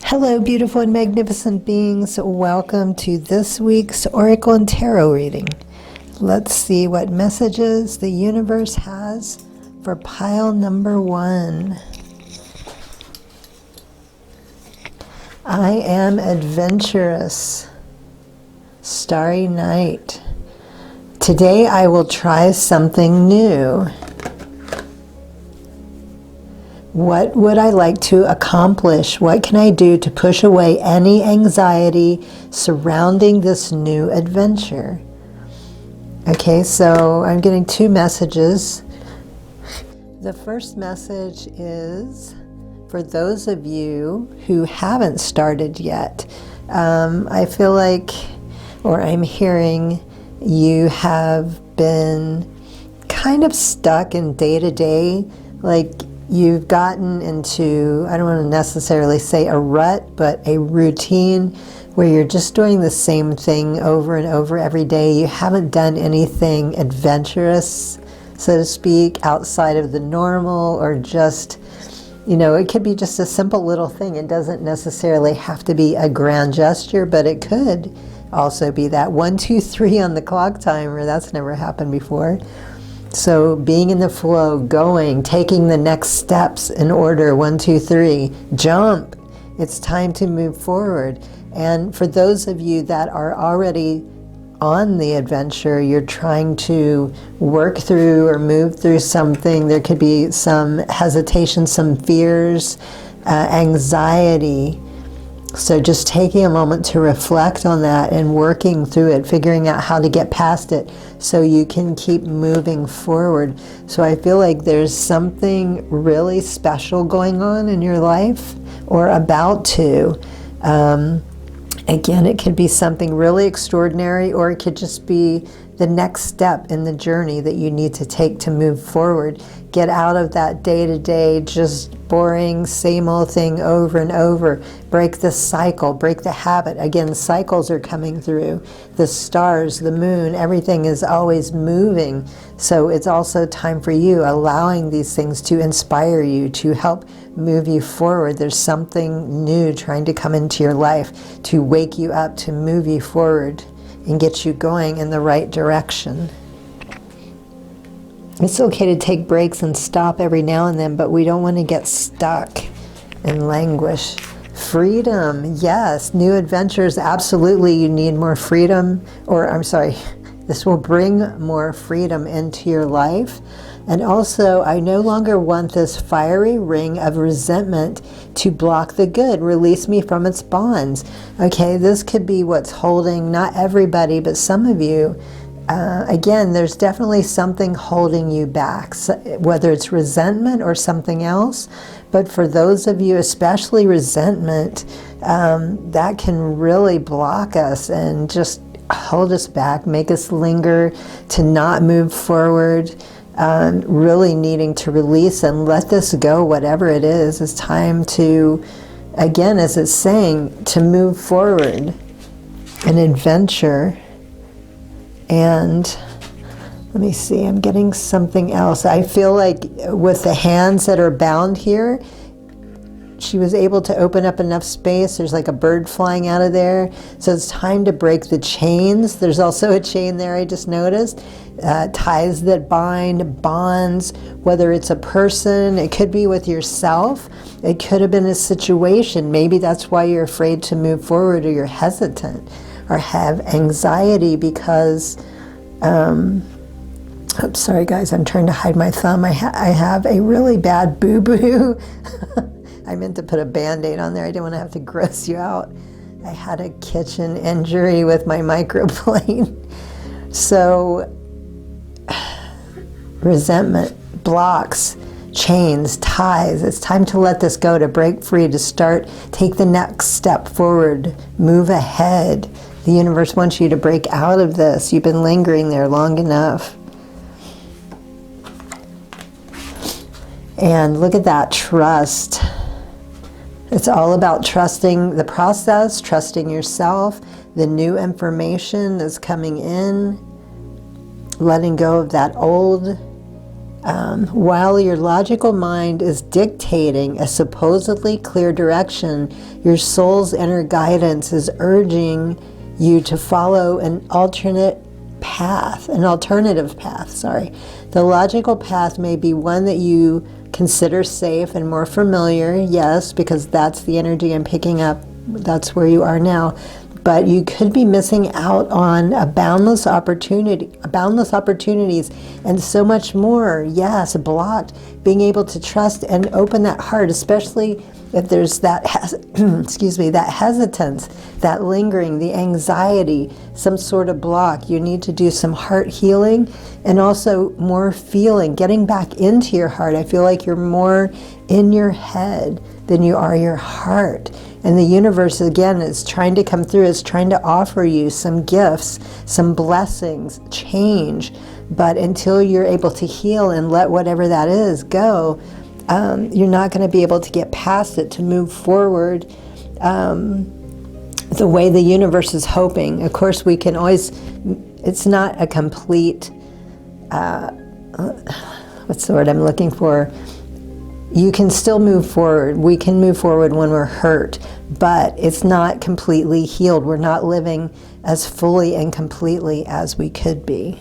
Hello, beautiful and magnificent beings. Welcome to this week's Oracle and Tarot reading. Let's see what messages the universe has for pile number 1. I am adventurous. Starry night. Today I will try something new. What would I like to accomplish? What can I do to push away any anxiety surrounding this new adventure? Okay, so I'm getting 2 messages. The first message is for those of you who haven't started yet. I feel like, or I'm hearing, you have been kind of stuck in day-to-day, like you've gotten into, I don't want to necessarily say a rut, but a routine where you're just doing the same thing over and over every day. You haven't done anything adventurous, so to speak, outside of the normal, or just, it could be just a simple little thing. It doesn't necessarily have to be a grand gesture, but it could also be that 1, 2, 3 on the clock timer. That's never happened before. So being in the flow, going, taking the next steps in order, 1, 2, 3, jump. It's time to move forward. And for those of you that are already on the adventure, you're trying to work through or move through something. There could be some hesitation, some fears, anxiety. So just taking a moment to reflect on that and working through it, figuring out how to get past it so you can keep moving forward. So I feel like there's something really special going on in your life, or about to. Again, it could be something really extraordinary, or it could just be the next step in the journey that you need to take to move forward. Get out of that day-to-day, just boring, same old thing over and over. Break the cycle, break the habit. Again, cycles are coming through. The stars, the moon, everything is always moving. So it's also time for you, allowing these things to inspire you, to help move you forward. There's something new trying to come into your life to wake you up, to move you forward and get you going in the right direction. It's okay to take breaks and stop every now and then, but we don't want to get stuck and languish. Freedom, yes. New adventures, absolutely. You need more freedom, or I'm sorry, this will bring more freedom into your life. And also, I no longer want this fiery ring of resentment to block the good. Release me from its bonds. Okay, this could be what's holding, not everybody, but some of you. Again, there's definitely something holding you back, whether it's resentment or something else. But for those of you, especially resentment, that can really block us and just hold us back, make us linger, to not move forward. Really needing to release and let this go, whatever it is. It's time to, again, as it's saying, to move forward, an adventure. And let me see, I'm getting something else. I feel like with the hands that are bound here, she was able to open up enough space. There's like a bird flying out of there. So it's time to break the chains. There's also a chain there I just noticed. Ties that bind, bonds, whether it's a person, it could be with yourself. It could have been a situation. Maybe that's why you're afraid to move forward, or you're hesitant, or have anxiety because, oops, sorry guys, I'm trying to hide my thumb. I have a really bad boo-boo. I meant to put a Band-Aid on there. I didn't want to have to gross you out. I had a kitchen injury with my microplane. So, resentment, blocks, chains, ties. It's time to let this go, to break free, to start, take the next step forward, move ahead. The universe wants you to break out of this. You've been lingering there long enough. And look at that, trust. It's all about trusting the process, trusting yourself, the new information that's coming in, letting go of that old While your logical mind is dictating a supposedly clear direction, your soul's inner guidance is urging you to follow an alternative path. The logical path may be one that you consider safe and more familiar, yes, because that's the energy I'm picking up. That's where you are now. But you could be missing out on boundless opportunities and so much more. Yes, blocked. Being able to trust and open that heart, especially if there's that, that hesitance, that lingering, the anxiety, some sort of block. You need to do some heart healing and also more feeling, getting back into your heart. I feel like you're more in your head than you are your heart. And the universe, again, is trying to come through, is trying to offer you some gifts, some blessings, change. But until you're able to heal and let whatever that is go, you're not going to be able to get past it, to move forward the way the universe is hoping. Of course, we can always, it's not a complete, what's the word I'm looking for? You can still move forward. We can move forward when we're hurt, but it's not completely healed. We're not living as fully and completely as we could be.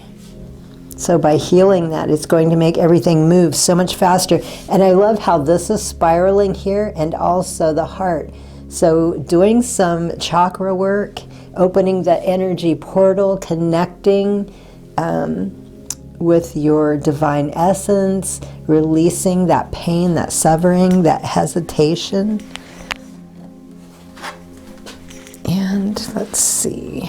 So by healing that, it's going to make everything move so much faster. And I love how this is spiraling here, and also the heart. So doing some chakra work, opening the energy portal, connecting with your divine essence, releasing that pain, that severing, that hesitation. And let's see.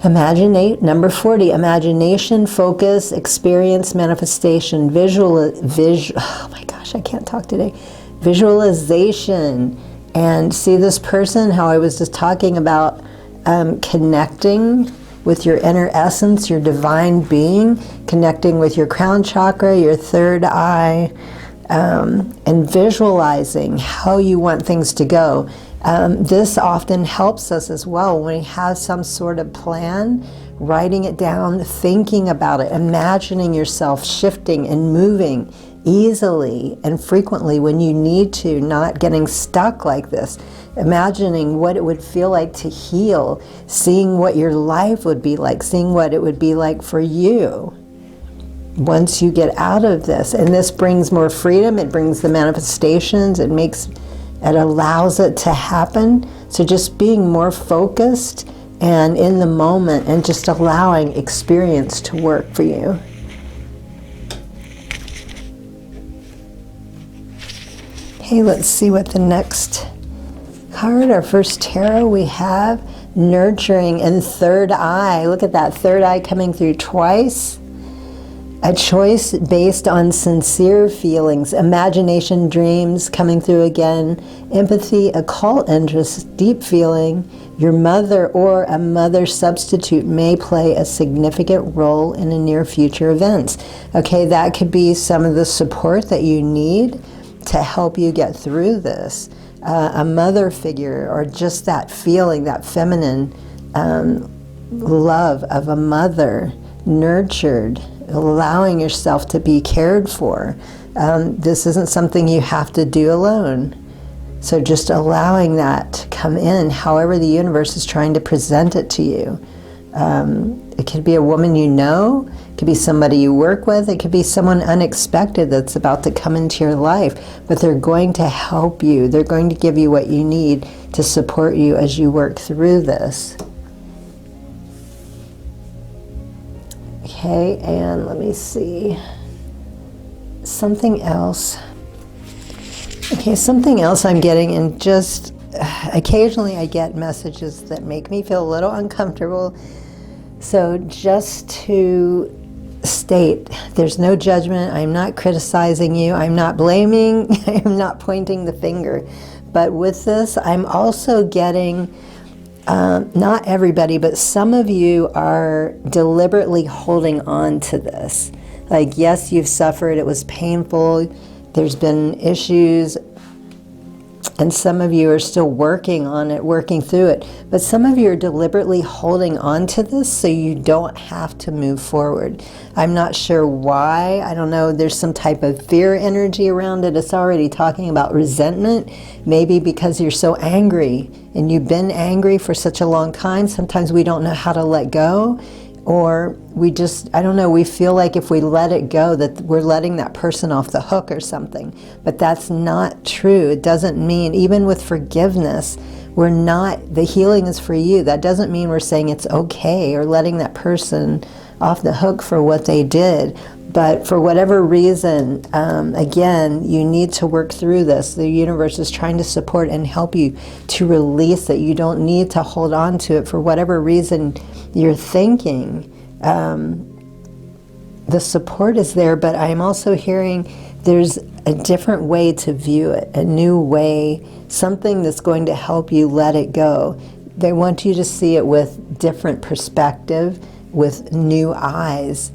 Number 40, imagination, focus, experience, manifestation, oh my gosh, I can't talk today. Visualization. And see this person, how I was just talking about connecting with your inner essence, your divine being, connecting with your crown chakra, your third eye, and visualizing how you want things to go. This often helps us as well when we have some sort of plan, writing it down, thinking about it, imagining yourself shifting and moving easily and frequently when you need to, not getting stuck like this. Imagining what it would feel like to heal, seeing what your life would be like, seeing what it would be like for you once you get out of this. And this brings more freedom, it brings the manifestations, it allows it to happen. So just being more focused and in the moment and just allowing experience to work for you. Okay, let's see what the next card, our first tarot, we have nurturing and third eye. Look at that third eye coming through twice. A choice based on sincere feelings, imagination, dreams coming through again, empathy, occult interest, deep feeling. Your mother or a mother substitute may play a significant role in the near future events. Okay, that could be some of the support that you need to help you get through this. A mother figure, or just that feeling, that feminine love of a mother, nurtured, allowing yourself to be cared for. This isn't something you have to do alone. So just allowing that to come in, however the universe is trying to present it to you. It could be a woman you know, it could be somebody you work with, it could be someone unexpected that's about to come into your life, but they're going to help you. They're going to give you what you need to support you as you work through this. Okay, and let me see. Something else. Okay, something else I'm getting, and just occasionally I get messages that make me feel a little uncomfortable. So just to state, there's no judgment. I'm not criticizing you. I'm not blaming. I'm not pointing the finger. But with this, I'm also getting, not everybody, but some of you are deliberately holding on to this. Like, yes, you've suffered. It was painful. There's been issues. And some of you are still working on it, working through it. But some of you are deliberately holding on to this so you don't have to move forward. I'm not sure why. I don't know. There's some type of fear energy around it. It's already talking about resentment. Maybe because you're so angry and you've been angry for such a long time. Sometimes we don't know how to let go. Or we just, I don't know, we feel like if we let it go that we're letting that person off the hook or something. But that's not true. It doesn't mean, even with forgiveness, we're not, the healing is for you. That doesn't mean we're saying it's okay or letting that person off the hook for what they did. But for whatever reason, again, you need to work through this. The universe is trying to support and help you to release it. You don't need to hold on to it for whatever reason you're thinking. The support is there, but I'm also hearing there's a different way to view it, a new way, something that's going to help you let it go. They want you to see it with different perspective, with new eyes.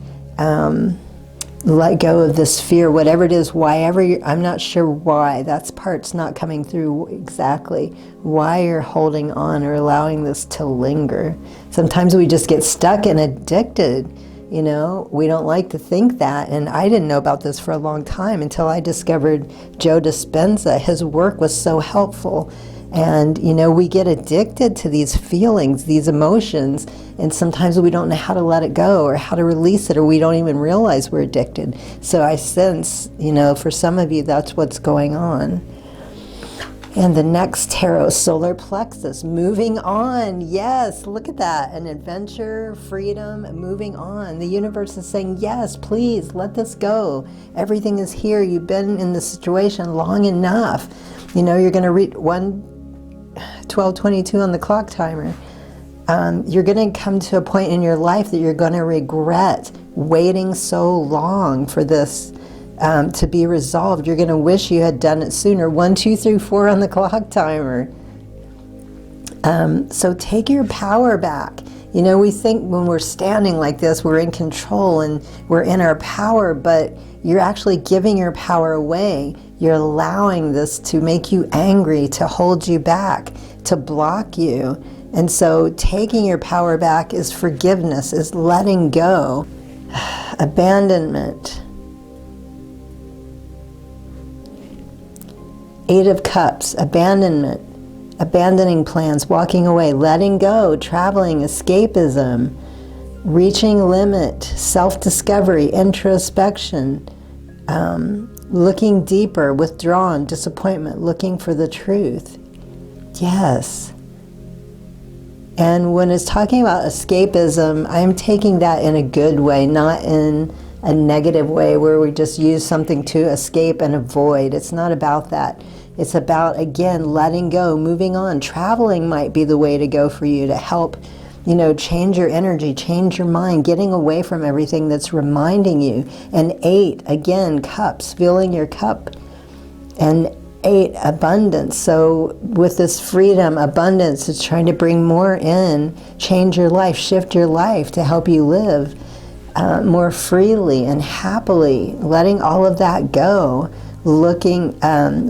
Let go of this fear, whatever it is, I'm not sure why. That part's not coming through exactly. Why you're holding on or allowing this to linger. Sometimes we just get stuck and addicted. You know, we don't like to think that. And I didn't know about this for a long time until I discovered Joe Dispenza. His work was so helpful. And, you know, we get addicted to these feelings, these emotions, and sometimes we don't know how to let it go or how to release it, or we don't even realize we're addicted. So I sense, you know, for some of you, that's what's going on. And the next tarot, solar plexus, moving on. Yes, look at that. An adventure, freedom, moving on. The universe is saying, yes, please, let this go. Everything is here. You've been in this situation long enough. You know, you're going to read 12:22 on the clock timer. You're going to come to a point in your life that you're going to regret waiting so long for this to be resolved. You're going to wish you had done it sooner. 1, 2, 3, 4 on the clock timer. So take your power back. You know, we think when we're standing like this, we're in control and we're in our power, but you're actually giving your power away. You're allowing this to make you angry, to hold you back, to block you. And so taking your power back is forgiveness, is letting go. Abandonment. 8 of Cups, abandonment. Abandoning plans, walking away, letting go, traveling, escapism, reaching limit, self-discovery, introspection, looking deeper, withdrawn, disappointment, looking for the truth. Yes. And when it's talking about escapism, I'm taking that in a good way, not in a negative way where we just use something to escape and avoid. It's not about that. It's about, again, letting go, moving on. Traveling might be the way to go for you to help, you know, change your energy, change your mind, getting away from everything that's reminding you. And 8, again, cups, filling your cup. And 8, abundance. So with this freedom, abundance, it's trying to bring more in, change your life, shift your life to help you live more freely and happily, letting all of that go. Looking,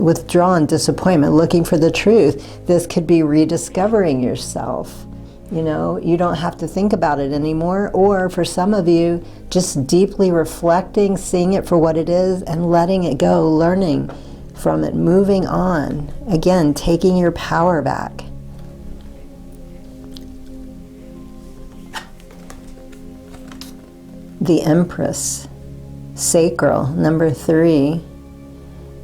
withdrawn, disappointment, looking for the truth. This could be rediscovering yourself. You know, you don't have to think about it anymore. Or for some of you, just deeply reflecting, seeing it for what it is and letting it go, learning from it, moving on. Again, taking your power back. The Empress, sacral, number 3.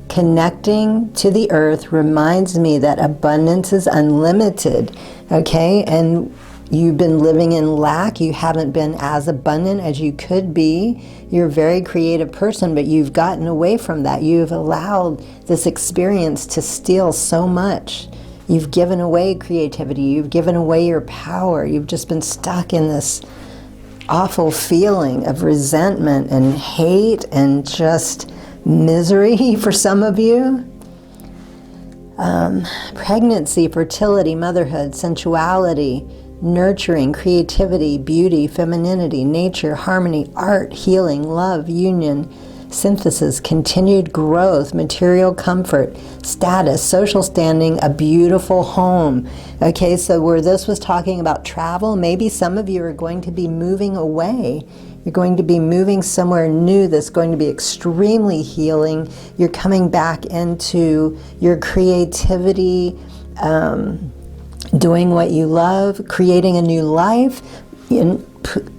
Connecting to the earth reminds me that abundance is unlimited, okay? And you've been living in lack. You haven't been as abundant as you could be. You're a very creative person, but you've gotten away from that. You've allowed this experience to steal so much. You've given away creativity. You've given away your power. You've just been stuck in this awful feeling of resentment and hate and just misery for some of you. Pregnancy, fertility, motherhood, sensuality, nurturing, creativity, beauty, femininity, nature, harmony, art, healing, love, union, synthesis, continued growth, material comfort, status, social standing, a beautiful home. Okay, so where this was talking about travel, maybe some of you are going to be moving away. You're going to be moving somewhere new that's going to be extremely healing. You're coming back into your creativity, doing what you love, creating a new life.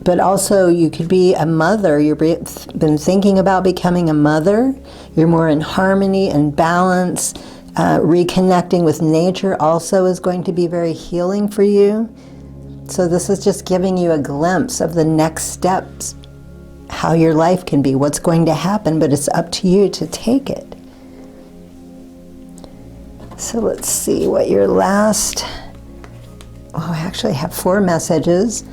But also you could be a mother. You've been thinking about becoming a mother. You're more in harmony and balance. Reconnecting with nature also is going to be very healing for you. So this is just giving you a glimpse of the next steps, how your life can be, what's going to happen, but it's up to you to take it. So let's see what your last, I actually have 4 messages.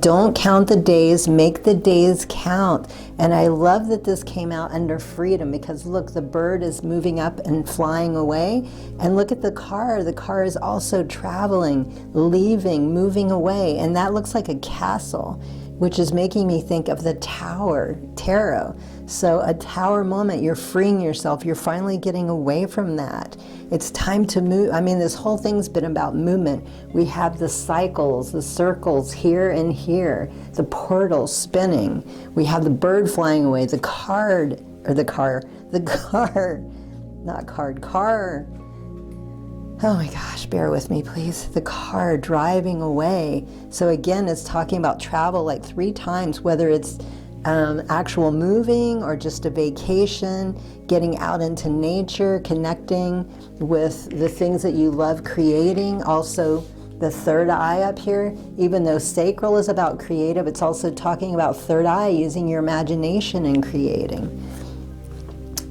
Don't count the days, make the days count. And I love that this came out under freedom, because look, the bird is moving up and flying away. And look at the car. The car is also traveling, leaving, moving away. And that looks like a castle, which is making me think of the Tower, tarot. So a tower moment, you're freeing yourself. You're finally getting away from that. It's time to move. I mean, this whole thing's been about movement. We have the cycles, the circles here and here, the portal spinning. We have the bird flying away, the car. Oh my gosh, bear with me, please. The car driving away. So again, it's talking about travel like 3 times, whether it's actual moving or just a vacation, getting out into nature, connecting with the things that you love creating. Also, the third eye up here, even though sacral is about creative, it's also talking about third eye, using your imagination and creating.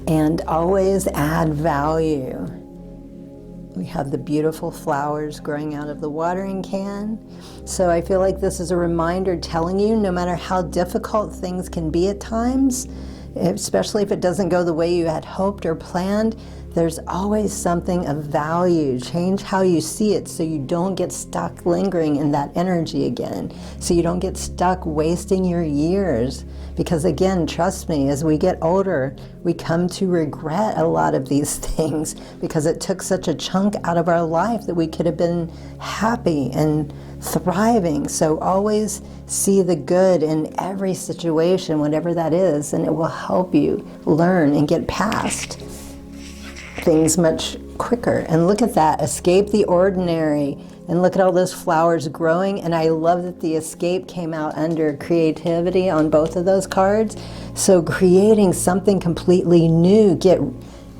And always add value. We have the beautiful flowers growing out of the watering can. So I feel like this is a reminder telling you, no matter how difficult things can be at times, especially if it doesn't go the way you had hoped or planned, there's always something of value. Change how you see it so you don't get stuck lingering in that energy again. So you don't get stuck wasting your years. Because again, trust me, as we get older, we come to regret a lot of these things because it took such a chunk out of our life that we could have been happy and thriving. So always see the good in every situation, whatever that is, and it will help you learn and get past things much quicker. And look at that, escape the ordinary. And look at all those flowers growing. And I love that the escape came out under creativity on both of those cards. So creating something completely new, get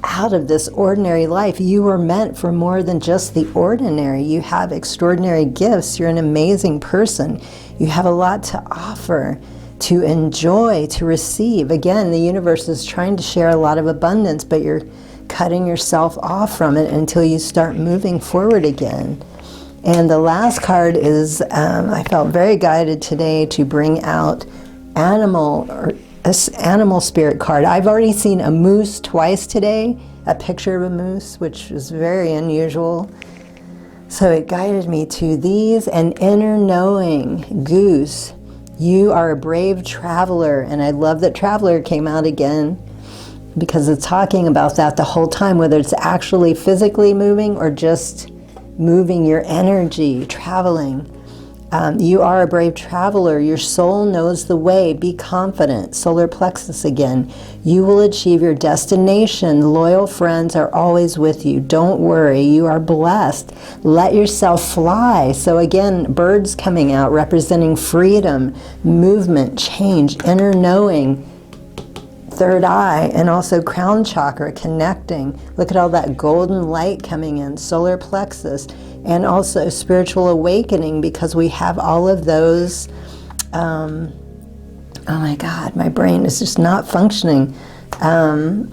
out of this ordinary life. You were meant for more than just the ordinary. You have extraordinary gifts. You're an amazing person. You have a lot to offer, to enjoy, to receive. Again, the universe is trying to share a lot of abundance, but you're cutting yourself off from it until you start moving forward again. And the last card is, I felt very guided today to bring out animal spirit card. I've already seen a moose twice today, a picture of a moose, which is very unusual. So it guided me to these, an inner knowing, goose. You are a brave traveler. And I love that traveler came out again, because it's talking about that the whole time, whether it's actually physically moving or just moving your energy, traveling. You are a brave traveler. Your soul knows the way. Be confident. Solar plexus again. You will achieve your destination. Loyal friends are always with you. Don't worry. You are blessed. Let yourself fly. So again, birds coming out representing freedom, movement, change, inner knowing, third eye, and also crown chakra connecting. Look at all that golden light coming in, solar plexus, and also spiritual awakening, because we have all of those. Oh my God, my brain is just not functioning. I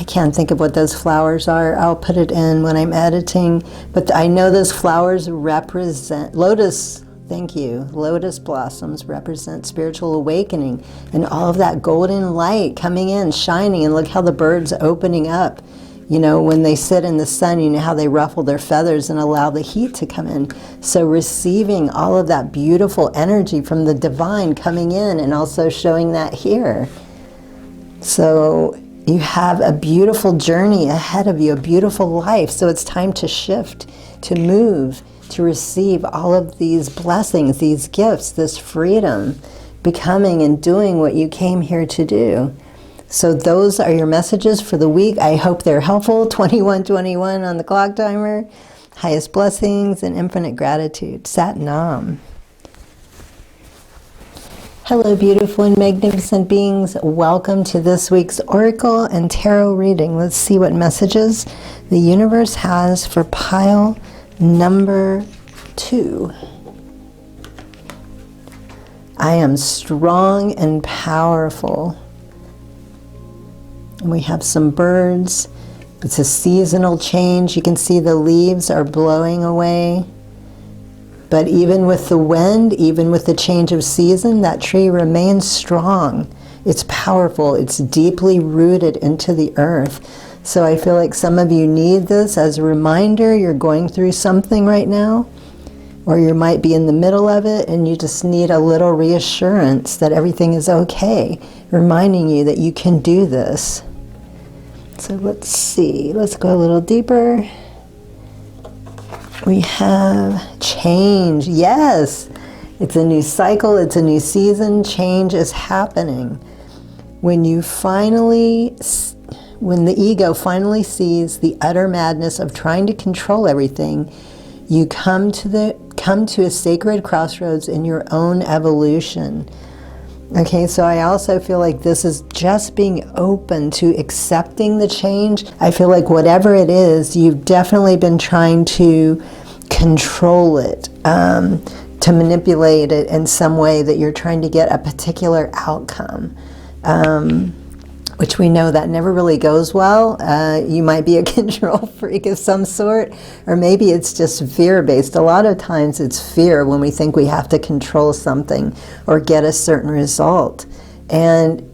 can't think of what those flowers are. I'll put it in when I'm editing. But I know those flowers represent lotus. Thank you. Lotus blossoms represent spiritual awakening, and all of that golden light coming in, shining, and look how the bird's opening up, You know, when they sit in the sun, you know how they ruffle their feathers and allow the heat to come in. So receiving all of that beautiful energy from the divine coming in and also showing that here. So you have a beautiful journey ahead of you, a beautiful life. So it's time to shift, to move, to receive all of these blessings, these gifts, this freedom, becoming and doing what you came here to do. So those are your messages for the week. I hope they're helpful. 2121 on the clock timer. Highest blessings and infinite gratitude. Sat Nam. Hello, beautiful and magnificent beings. Welcome to this week's Oracle and Tarot reading. Let's see what messages the universe has for pile number 2. I am strong and powerful. And we have some birds. It's a seasonal change. You can see the leaves are blowing away. But even with the wind, even with the change of season, that tree remains strong. It's powerful. It's deeply rooted into the earth. So I feel like some of you need this as a reminder. You're going through something right now, or you might be in the middle of it and you just need a little reassurance that everything is okay, reminding you that you can do this. So let's see. Let's go a little deeper. We have change. Yes, it's a new cycle. It's a new season. Change is happening. When the ego finally sees the utter madness of trying to control everything, you come to a sacred crossroads in your own evolution. Okay, so I also feel like this is just being open to accepting the change. I feel like whatever it is, you've definitely been trying to control it, to manipulate it in some way that you're trying to get a particular outcome, which we know that never really goes well. You might be a control freak of some sort, or maybe it's just fear-based. A lot of times it's fear when we think we have to control something or get a certain result. And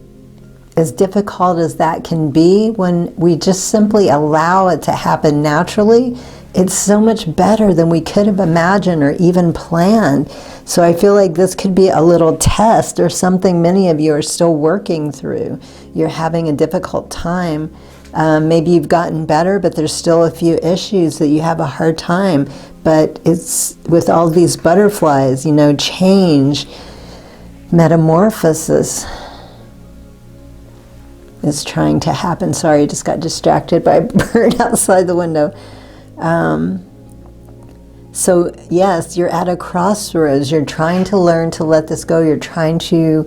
as difficult as that can be, when we just simply allow it to happen naturally, it's so much better than we could have imagined or even planned. So I feel like this could be a little test or something many of you are still working through. You're having a difficult time. Maybe you've gotten better, but there's still a few issues that you have a hard time. But it's with all these butterflies, you know, change, metamorphosis is trying to happen. Sorry, I just got distracted by a bird outside the window. So yes, you're at a crossroads. You're trying to learn to let this go. You're trying to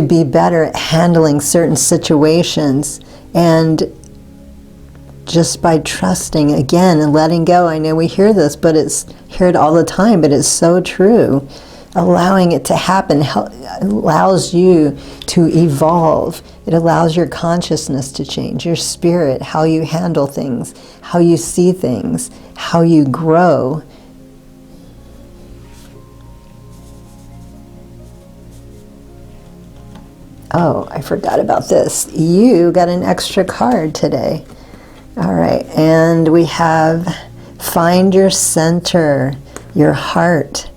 be better at handling certain situations, and just by trusting again and letting go. I know we hear this, but hear it all the time, but it's so true. Allowing it to happen allows you to evolve. It allows your consciousness to change, your spirit, how you handle things, how you see things, how you grow. Oh, I forgot about this. You got an extra card today. All right, and we have find your center, your heart.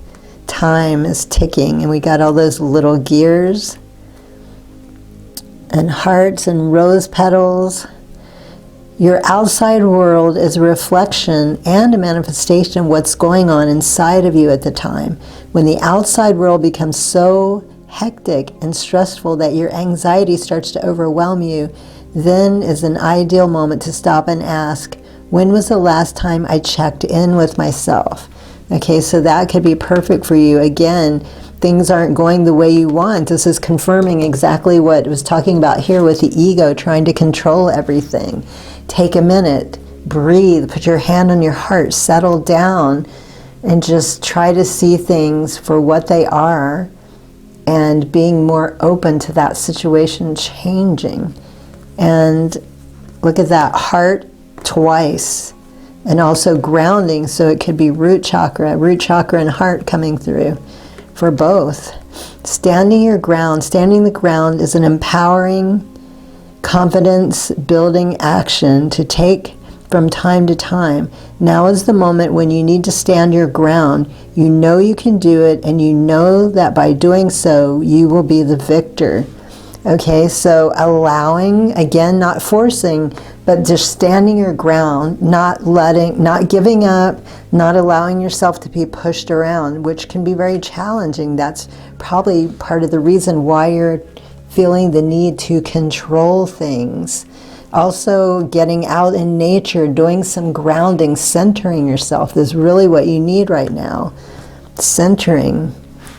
Time is ticking, and we got all those little gears and hearts and rose petals. Your outside world is a reflection and a manifestation of what's going on inside of you at the time. When the outside world becomes so hectic and stressful that your anxiety starts to overwhelm you, then is an ideal moment to stop and ask, when was the last time I checked in with myself? Okay, so that could be perfect for you. Again, things aren't going the way you want. This is confirming exactly what it was talking about here with the ego trying to control everything. Take a minute, breathe, put your hand on your heart, settle down, and just try to see things for what they are and being more open to that situation changing. And look at that, heart twice. And also grounding, so it could be root chakra and heart coming through for both. Standing the ground is an empowering, confidence building action to take from time to time. Now is the moment when you need to stand your ground. You know you can do it, and you know that by doing so, you will be the victor. Okay, so allowing, again, not forcing, but just standing your ground, not giving up, not allowing yourself to be pushed around, which can be very challenging. That's probably part of the reason why you're feeling the need to control things. Also, getting out in nature, doing some grounding, centering yourself is really what you need right now. Centering.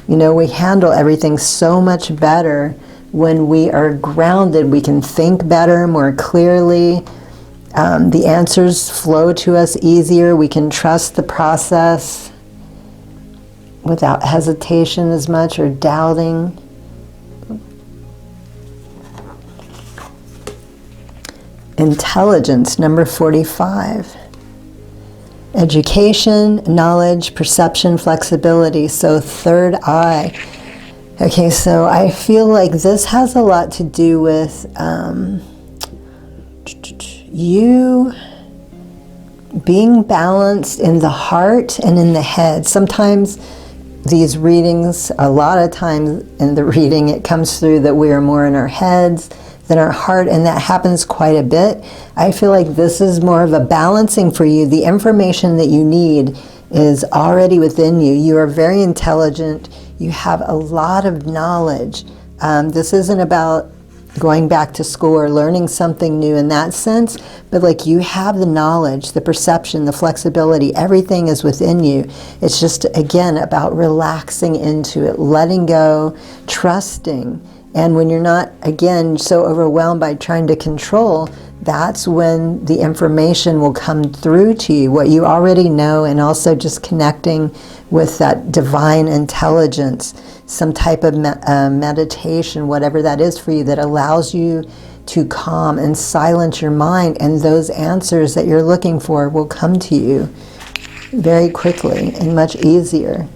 You know, we handle everything so much better when we are grounded. We can think better, more clearly. The answers flow to us easier. We can trust the process without hesitation as much or doubting. Intelligence, number 45. Education, knowledge, perception, flexibility. So third eye. Okay, so I feel like this has a lot to do with you being balanced in the heart and in the head. Sometimes these readings, a lot of times in the reading, it comes through that we are more in our heads than our heart, and that happens quite a bit. I feel like this is more of a balancing for you. The information that you need is already within you. You are very intelligent. You have a lot of knowledge. This isn't about going back to school or learning something new in that sense, but like you have the knowledge, the perception, the flexibility, everything is within you. It's just, again, about relaxing into it, letting go, trusting. And when you're not, again, so overwhelmed by trying to control, that's when the information will come through to you, what you already know, and also just connecting with that divine intelligence, some type of meditation, whatever that is for you, that allows you to calm and silence your mind, and those answers that you're looking for will come to you very quickly and much easier.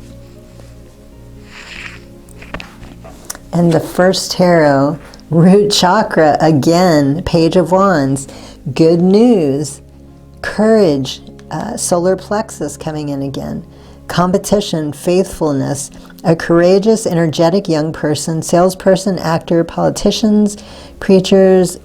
And the first tarot, root chakra, again, Page of Wands, good news, courage, solar plexus coming in again, competition, faithfulness, a courageous, energetic young person, salesperson, actor, politicians, preachers,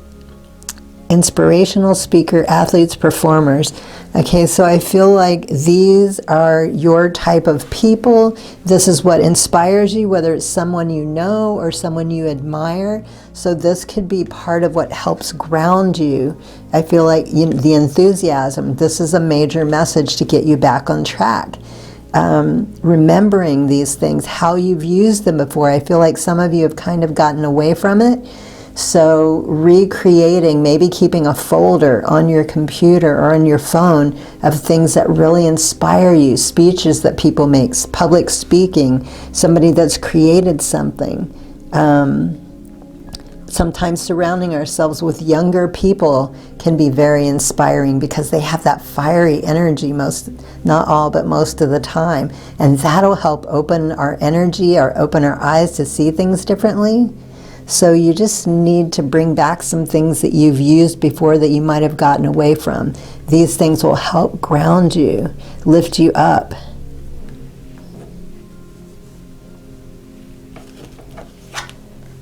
inspirational speaker, athletes, performers. Okay, so I feel like these are your type of people. This is what inspires you, whether it's someone you know or someone you admire. So this could be part of what helps ground you. I feel like the enthusiasm, this is a major message to get you back on track. Remembering these things, how you've used them before. I feel like some of you have kind of gotten away from it. So recreating, maybe keeping a folder on your computer or on your phone of things that really inspire you, speeches that people make, public speaking, somebody that's created something. Sometimes surrounding ourselves with younger people can be very inspiring because they have that fiery energy, not all, but most of the time. And that'll help open our energy or open our eyes to see things differently. So you just need to bring back some things that you've used before that you might have gotten away from. These things will help ground you, lift you up.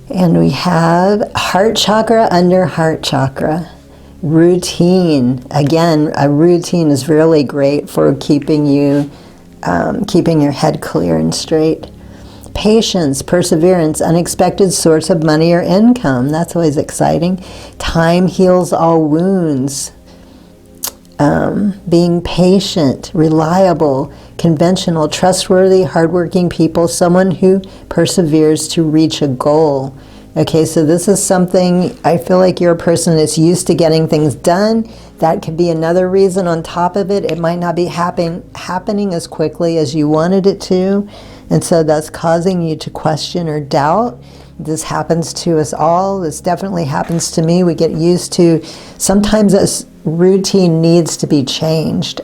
And we have heart chakra under heart chakra. Routine. Again, a routine is really great for keeping your head clear and straight. Patience, perseverance, unexpected source of money or income. That's always exciting. Time heals all wounds. Being patient, reliable, conventional, trustworthy, hardworking people, someone who perseveres to reach a goal. Okay, so this is something, I feel like you're a person that's used to getting things done. That could be another reason on top of it. It might not be happening as quickly as you wanted it to. And so that's causing you to question or doubt. This happens to us all. This definitely happens to me. We get used to, sometimes this routine needs to be changed.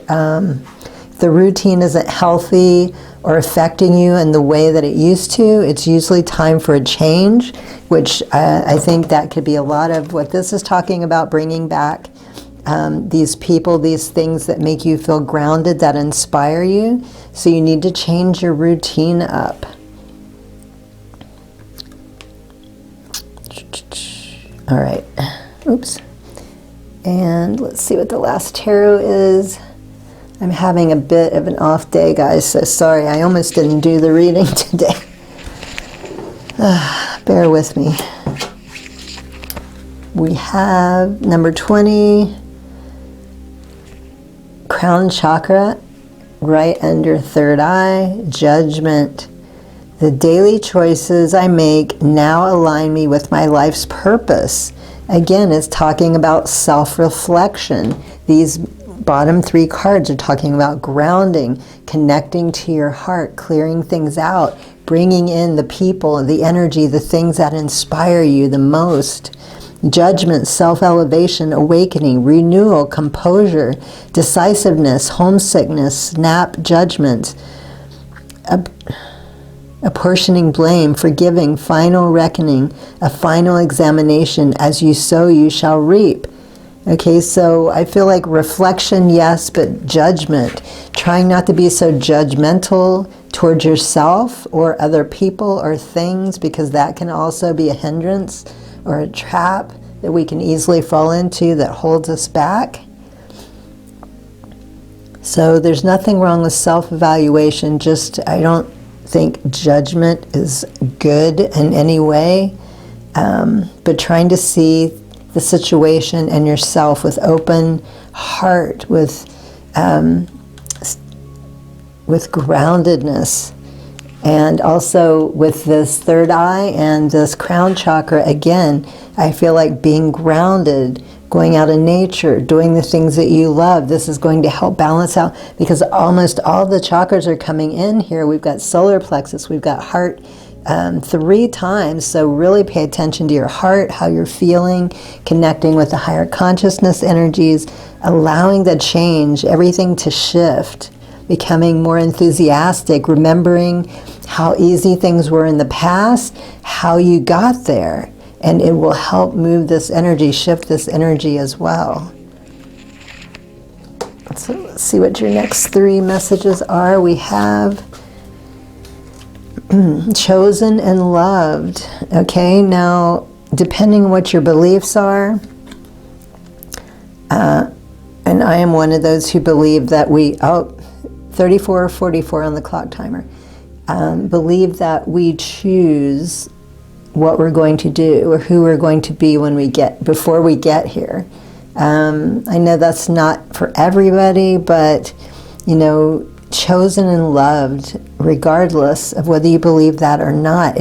the routine isn't healthy or affecting you in the way that it used to, it's usually time for a change, which I think that could be a lot of what this is talking about, bringing back these people, these things that make you feel grounded, that inspire you. So you need to change your routine up. All right. Oops. And let's see what the last tarot is. I'm having a bit of an off day, guys, so sorry. I almost didn't do the reading today. Bear with me. We have number 20, crown chakra, right under third eye, judgment. The daily choices I make now align me with my life's purpose. Again, it's talking about self-reflection. These bottom 3 cards are talking about grounding, connecting to your heart, clearing things out, bringing in the people, the energy, the things that inspire you the most. Judgment, self-elevation, awakening, renewal, composure, decisiveness, homesickness, snap judgment, apportioning blame, forgiving, final reckoning, a final examination. As you sow, you shall reap. Okay, so I feel like reflection, yes, but judgment. Trying not to be so judgmental towards yourself or other people or things, because that can also be a hindrance or a trap that we can easily fall into that holds us back. So there's nothing wrong with self-evaluation, just I don't think judgment is good in any way, but trying to see the situation and yourself with open heart, with groundedness, and also with this third eye and this crown chakra. Again, I feel like being grounded, going out in nature, doing the things that you love. This is going to help balance out, because almost all the chakras are coming in here. We've got solar plexus, we've got heart 3 times. So really pay attention to your heart, how you're feeling, connecting with the higher consciousness energies, allowing the change, everything to shift, becoming more enthusiastic, remembering how easy things were in the past, how you got there. And it will help move this energy, shift this energy as well. So let's see what your next 3 messages are. We have chosen and loved. Okay, now depending on what your beliefs are, and I am one of those who believe that 34 or 44 on the clock timer, believe that we choose what we're going to do or who we're going to be before we get here. I know that's not for everybody, but chosen and loved, regardless of whether you believe that or not.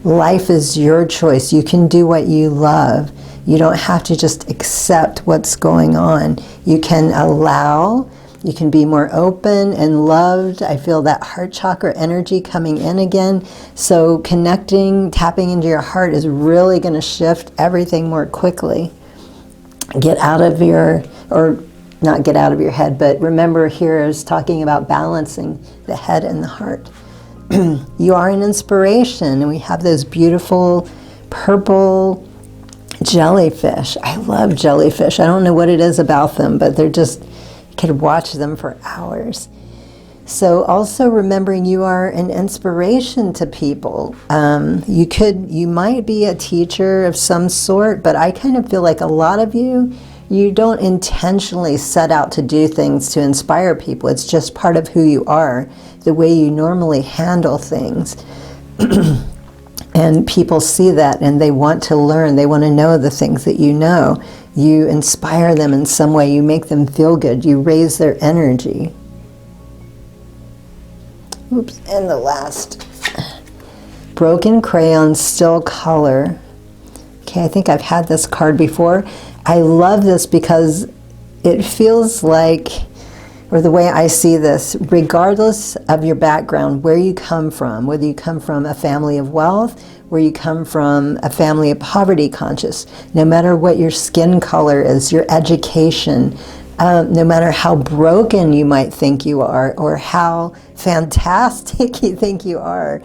Life is your choice. You can do what you love. You don't have to just accept what's going on. You can allow. You can be more open and loved. I feel that heart chakra energy coming in again. So connecting, tapping into your heart is really going to shift everything more quickly. Get out of not get out of your head, but remember here is talking about balancing the head and the heart. You are an inspiration, and we have those beautiful purple jellyfish. I love jellyfish. I don't know what it is about them, but they're just, could watch them for hours. So also remembering you are an inspiration to people. You might be a teacher of some sort, but I kind of feel like a lot of you don't intentionally set out to do things to inspire people. It's just part of who you are, the way you normally handle things. And people see that and they want to learn. They want to know the things that you know. You inspire them in some way. You make them feel good. You raise their energy. Oops, and the last. Broken crayon, still color. Okay, I think I've had this card before. I love this because it feels like, or the way I see this, regardless of your background, where you come from, whether you come from a family of wealth, where you come from a family of poverty conscious, no matter what your skin color is, your education, No matter how broken you might think you are or how fantastic you think you are,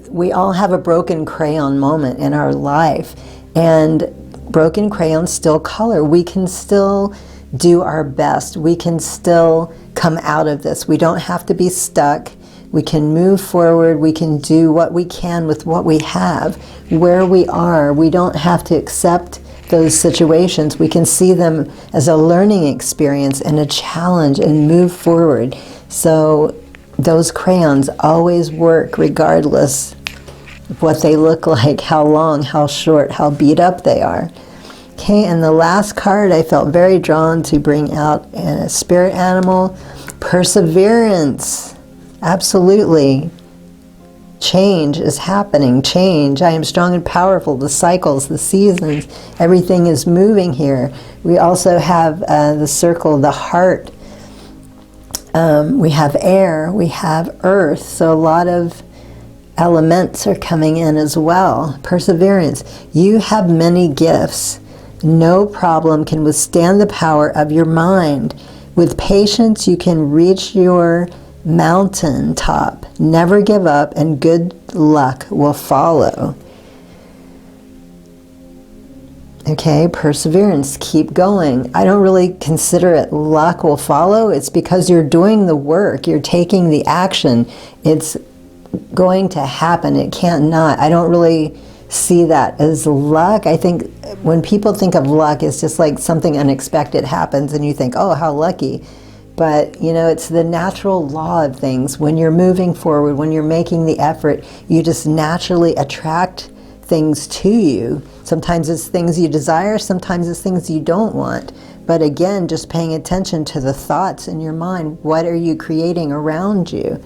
we all have a broken crayon moment in our life, and broken crayons still color. We can still do our best. We can still come out of this. We don't have to be stuck. We can move forward. We can do what we can with what we have, where we are. We don't have to accept those situations. We can see them as a learning experience and a challenge and move forward. So those crayons always work regardless of what they look like, how long, how short, how beat up they are. Okay, and the last card I felt very drawn to bring out, a spirit animal, perseverance. Absolutely. Change is happening. Change. I am strong and powerful. The cycles, the seasons, everything is moving here. We also have the circle, the heart. We have air. We have earth. So a lot of elements are coming in as well. Perseverance. You have many gifts. No problem can withstand the power of your mind. With patience, you can reach your mountain top. Never give up, and good luck will follow. Okay, perseverance, keep going. I don't really consider it luck will follow. It's because you're doing the work, you're taking the action. It's going to happen. It can't not. I don't really see that as luck. I think when people think of luck, it's just like something unexpected happens and you think, oh, how lucky. But, you know, it's the natural law of things. When you're moving forward, when you're making the effort, you just naturally attract things to you. Sometimes it's things you desire, sometimes it's things you don't want. But again, just paying attention to the thoughts in your mind. What are you creating around you?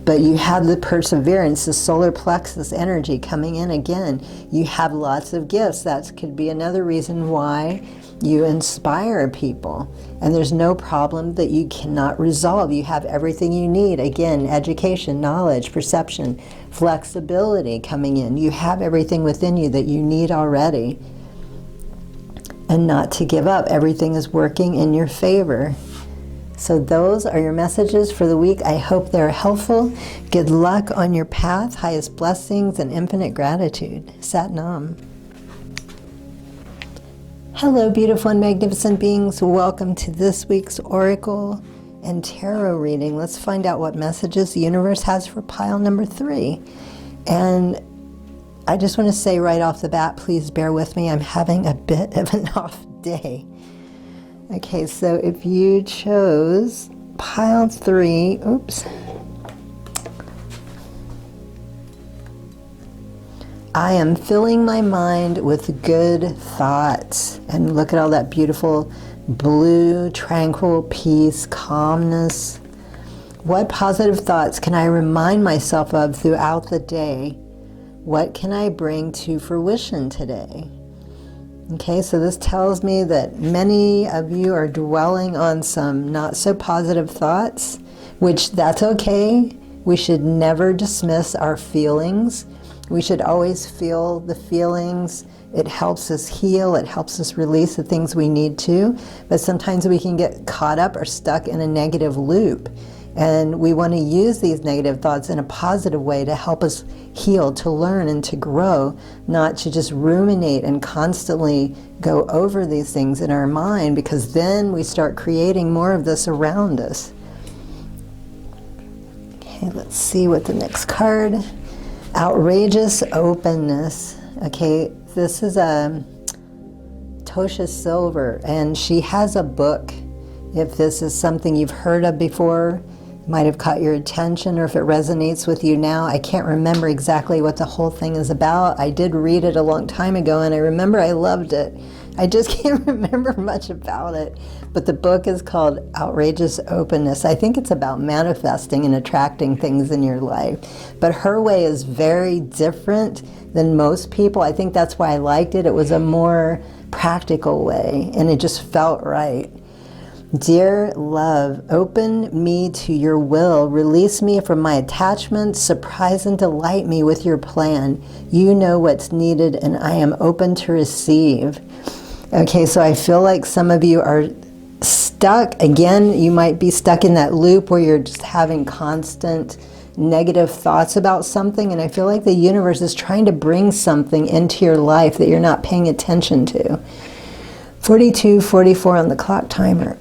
But you have the perseverance, the solar plexus energy coming in again. You have lots of gifts. That could be another reason why you inspire people. And there's no problem that you cannot resolve. You have everything you need. Again, education, knowledge, perception, flexibility coming in. You have everything within you that you need already. And not to give up. Everything is working in your favor. So those are your messages for the week. I hope they're helpful. Good luck on your path. Highest blessings and infinite gratitude. Sat Nam. Hello, beautiful and magnificent beings. Welcome to this week's Oracle and Tarot reading. Let's find out what messages the universe has for pile number 3. And I just want to say right off the bat, please bear with me. I'm having a bit of an off day. Okay, so if you chose pile 3, oops. I am filling my mind with good thoughts. And look at all that beautiful blue, tranquil peace, calmness. What positive thoughts can I remind myself of throughout the day? What can I bring to fruition today? Okay, so this tells me that many of you are dwelling on some not so positive thoughts, which that's okay. We should never dismiss our feelings. We should always feel the feelings. It helps us heal. It helps us release the things we need to. But sometimes we can get caught up or stuck in a negative loop. And we want to use these negative thoughts in a positive way to help us heal, to learn, and to grow, not to just ruminate and constantly go over these things in our mind, because then we start creating more of this around us. Okay, let's see what the next card. Outrageous openness. Okay, this is a Tosha Silver, and she has a book. If this is something you've heard of before, might have caught your attention, or if it resonates with you now. I can't remember exactly what the whole thing is about. I did read it a long time ago, and I remember I loved it. I just can't remember much about it. But the book is called Outrageous Openness. I think it's about manifesting and attracting things in your life. But her way is very different than most people. I think that's why I liked it. It was a more practical way, and it just felt right. Dear love, open me to your will. Release me from my attachments. Surprise and delight me with your plan. You know what's needed, and I am open to receive. Okay, so I feel like some of you are stuck. Again, you might be stuck in that loop where you're just having constant negative thoughts about something, and I feel like the universe is trying to bring something into your life that you're not paying attention to. 42:44 on the clock timer.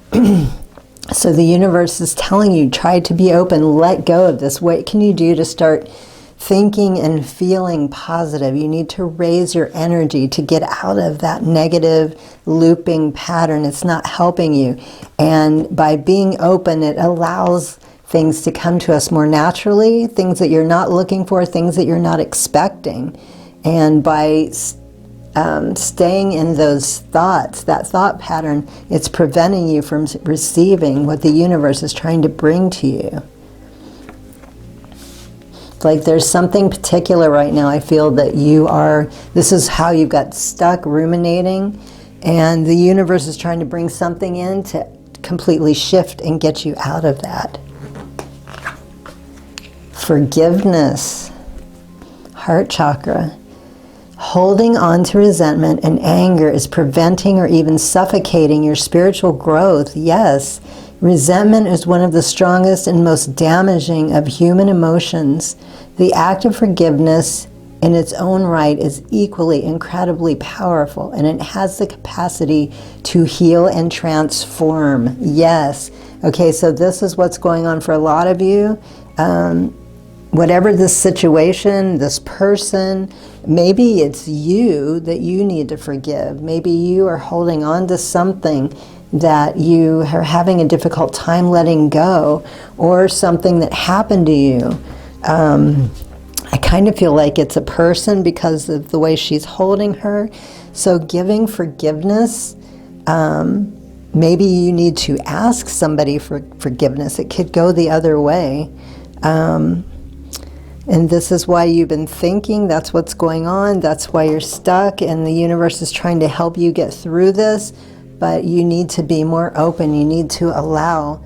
So the universe is telling you, try to be open, let go of this. What can you do to start thinking and feeling positive? You need to raise your energy to get out of that negative looping pattern. It's not helping you. And by being open, it allows things to come to us more naturally, things that you're not looking for, things that you're not expecting. And by staying in those thoughts, that thought pattern, it's preventing you from receiving what the universe is trying to bring to you. Like there's something particular right now, I feel that this is how you got stuck ruminating, and the universe is trying to bring something in to completely shift and get you out of that. Forgiveness, heart chakra. Holding on to resentment and anger is preventing or even suffocating your spiritual growth. Yes, resentment is one of the strongest and most damaging of human emotions. The act of forgiveness in its own right is equally incredibly powerful, and it has the capacity to heal and transform. Yes. Okay, so this is what's going on for a lot of you. Whatever this situation, this person, maybe it's you that you need to forgive. Maybe you are holding on to something that you are having a difficult time letting go, or something that happened to you. I kind of feel like it's a person because of the way she's holding her. So giving forgiveness, maybe you need to ask somebody for forgiveness. It could go the other way. And this is why you've been thinking, that's what's going on, that's why you're stuck, and the universe is trying to help you get through this, but you need to be more open, you need to allow,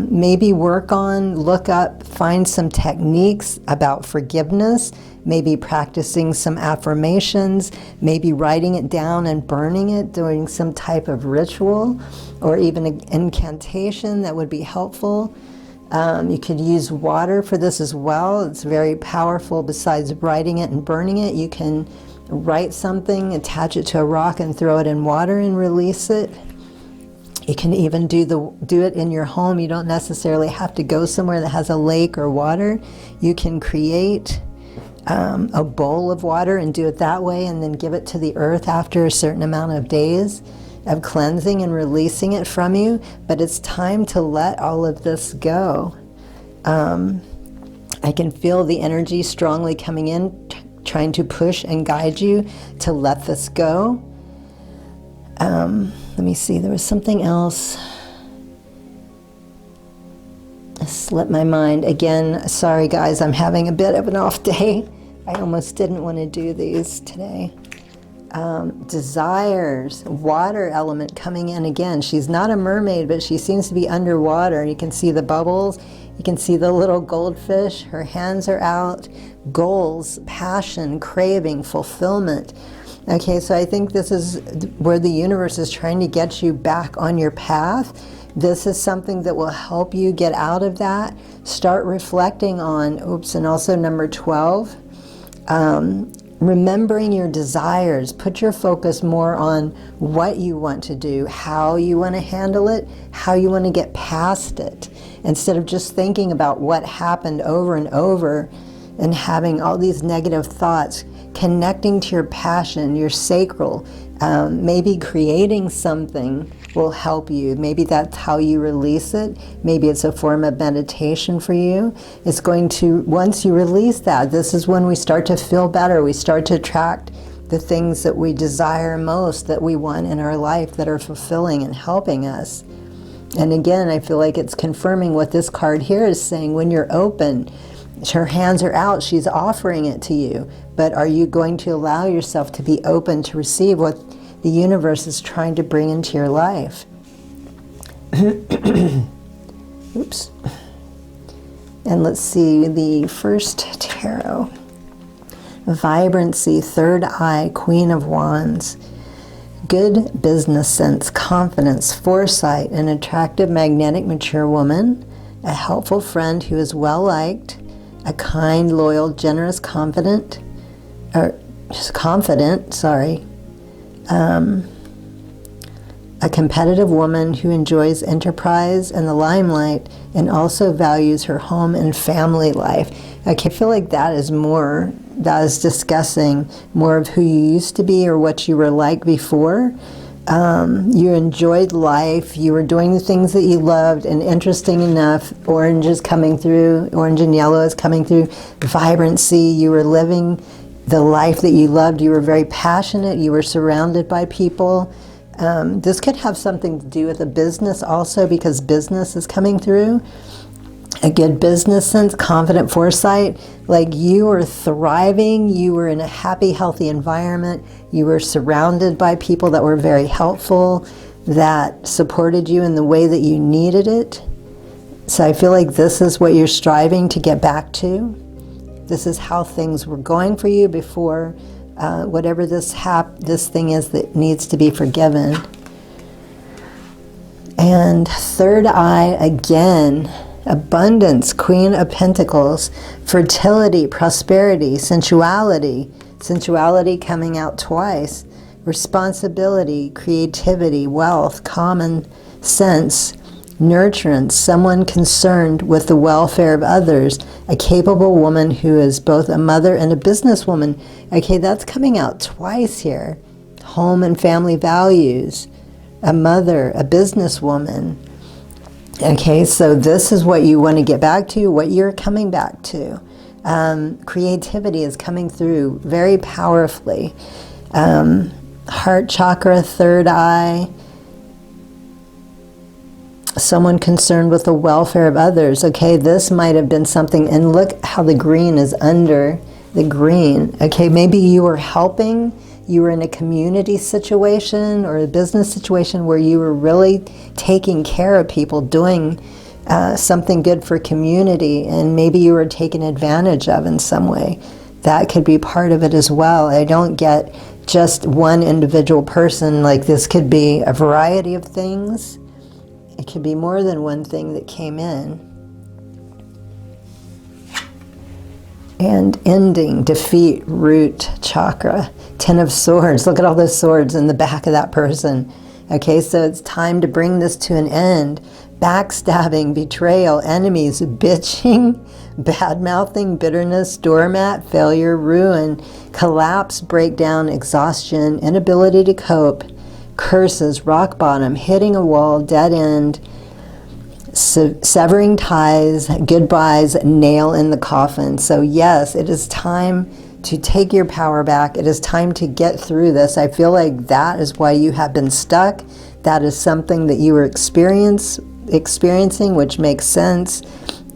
maybe look up, find some techniques about forgiveness, maybe practicing some affirmations, maybe writing it down and burning it, doing some type of ritual, or even an incantation that would be helpful. You could use water for this as well. It's very powerful. Besides writing it and burning it, you can write something, attach it to a rock and throw it in water and release it. You can even do it in your home. You don't necessarily have to go somewhere that has a lake or water. You can create a bowl of water and do it that way, and then give it to the earth after a certain amount of days of cleansing and releasing it from you. But it's time to let all of this go. I can feel the energy strongly coming in, trying to push and guide you to let this go. Let me see, there was something else. It slipped my mind. Again, sorry guys, I'm having a bit of an off day. I almost didn't want to do these today. Desires, water element coming in again. She's not a mermaid, but she seems to be underwater. You can see the bubbles. You can see the little goldfish. Her hands are out. Goals, passion, craving, fulfillment. Okay, so I think this is where the universe is trying to get you back on your path. This is something that will help you get out of that. Start reflecting on, and also number 12, remembering your desires. Put your focus more on what you want to do, how you want to handle it, how you want to get past it, instead of just thinking about what happened over and over and having all these negative thoughts. Connecting to your passion, your sacral, maybe creating something will help you. Maybe that's how you release it. Maybe it's a form of meditation for you. It's going to, once you release that, this is when we start to feel better. We start to attract the things that we desire most, that we want in our life, that are fulfilling and helping us. And again, I feel like it's confirming what this card here is saying. When you're open, her hands are out, she's offering it to you. But are you going to allow yourself to be open to receive what the universe is trying to bring into your life? Oops. And let's see the first tarot. Vibrancy, third eye, Queen of Wands. good business sense, confidence, foresight, an attractive, magnetic, mature woman, a helpful friend who is well-liked, a kind, loyal, generous, confident, a competitive woman who enjoys enterprise and the limelight and also values her home and family life. Okay, I feel like that is discussing more of who you used to be or what you were like before. You enjoyed life, you were doing the things that you loved, and interesting enough, orange is coming through, orange and yellow is coming through, vibrancy, you were living the life that you loved, you were very passionate, you were surrounded by people. This could have something to do with a business also, because business is coming through. A good business sense, confident foresight, like you were thriving, you were in a happy, healthy environment, you were surrounded by people that were very helpful, that supported you in the way that you needed it. So I feel like this is what you're striving to get back to. This is how things were going for you before whatever this thing is that needs to be forgiven. And third eye again, abundance, Queen of Pentacles, fertility, prosperity, sensuality coming out twice, responsibility, creativity, wealth, common sense, nurturance, someone concerned with the welfare of others, a capable woman who is both a mother and a businesswoman. Okay, that's coming out twice here. Home and family values, a mother, a businesswoman. Okay, so this is what you want to get back to, what you're coming back to. Creativity is coming through very powerfully. Heart chakra, third eye, someone concerned with the welfare of others. Okay, this might have been something, and look how the green is under the green. Okay, maybe you were helping, you were in a community situation or a business situation where you were really taking care of people, doing something good for community, and maybe you were taken advantage of in some way. That could be part of it as well. I don't get just one individual person, like this could be a variety of things. It could be more than one thing that came in. And ending, defeat, root chakra, 10 of swords. Look at all those swords in the back of that person. Okay, so it's time to bring this to an end. Backstabbing, betrayal, enemies, bitching, bad-mouthing, bitterness, doormat, failure, ruin, collapse, breakdown, exhaustion, inability to cope, curses, rock bottom, hitting a wall, dead end, severing ties, goodbyes, nail in the coffin. So yes, it is time to take your power back. It is time to get through this. I feel like that is why you have been stuck. That is something that you were experiencing, which makes sense.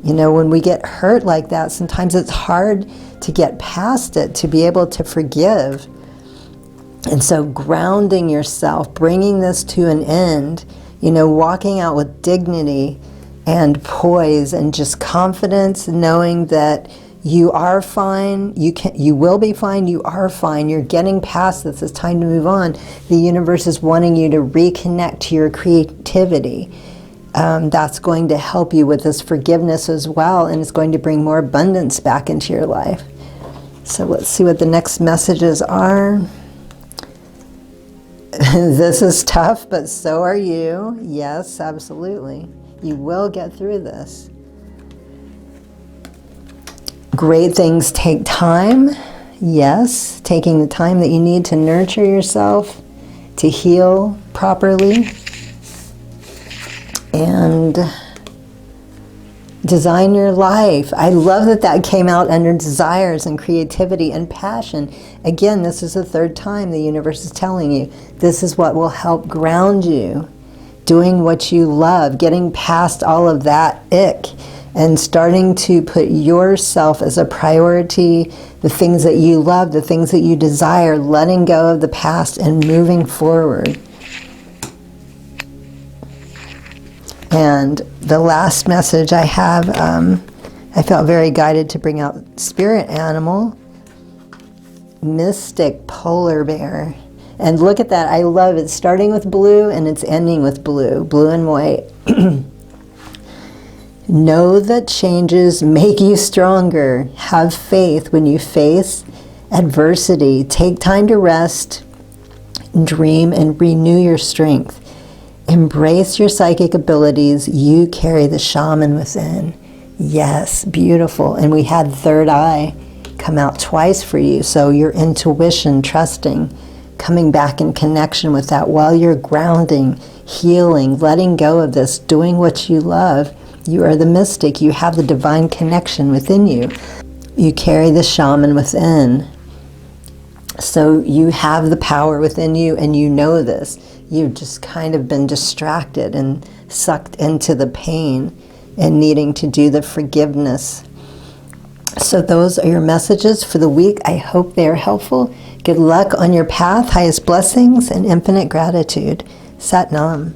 You know, when we get hurt like that, sometimes it's hard to get past it, to be able to forgive. And so grounding yourself, bringing this to an end, you know, walking out with dignity and poise and just confidence, knowing that you are fine, you will be fine, you are fine, you're getting past this, it's time to move on. The universe is wanting you to reconnect to your creativity. That's going to help you with this forgiveness as well, and it's going to bring more abundance back into your life. So let's see what the next messages are. This is tough, but so are you. Yes, absolutely. You will get through this. Great things take time. Yes, taking the time that you need to nurture yourself, to heal properly, and design your life. I love that that came out under desires and creativity and passion. Again, this is the third time the universe is telling you this is what will help ground you. Doing what you love, getting past all of that ick, and starting to put yourself as a priority, the things that you love, the things that you desire, letting go of the past and moving forward. And the last message I have, I felt very guided to bring out spirit animal, mystic polar bear. And look at that. I love it. Starting with blue and it's ending with blue. Blue and white. Know that changes make you stronger. Have faith when you face adversity. Take time to rest, dream, and renew your strength. Embrace your psychic abilities. You carry the shaman within. Yes, beautiful. And we had third eye come out twice for you. So your intuition, trusting, coming back in connection with that while you're grounding, healing, letting go of this, doing what you love. You are the mystic. You have the divine connection within you. You carry the shaman within. So you have the power within you, and you know this. You've just kind of been distracted and sucked into the pain and needing to do the forgiveness. So those are your messages for the week. I hope they are helpful. Good luck on your path, highest blessings, and infinite gratitude. Sat Nam.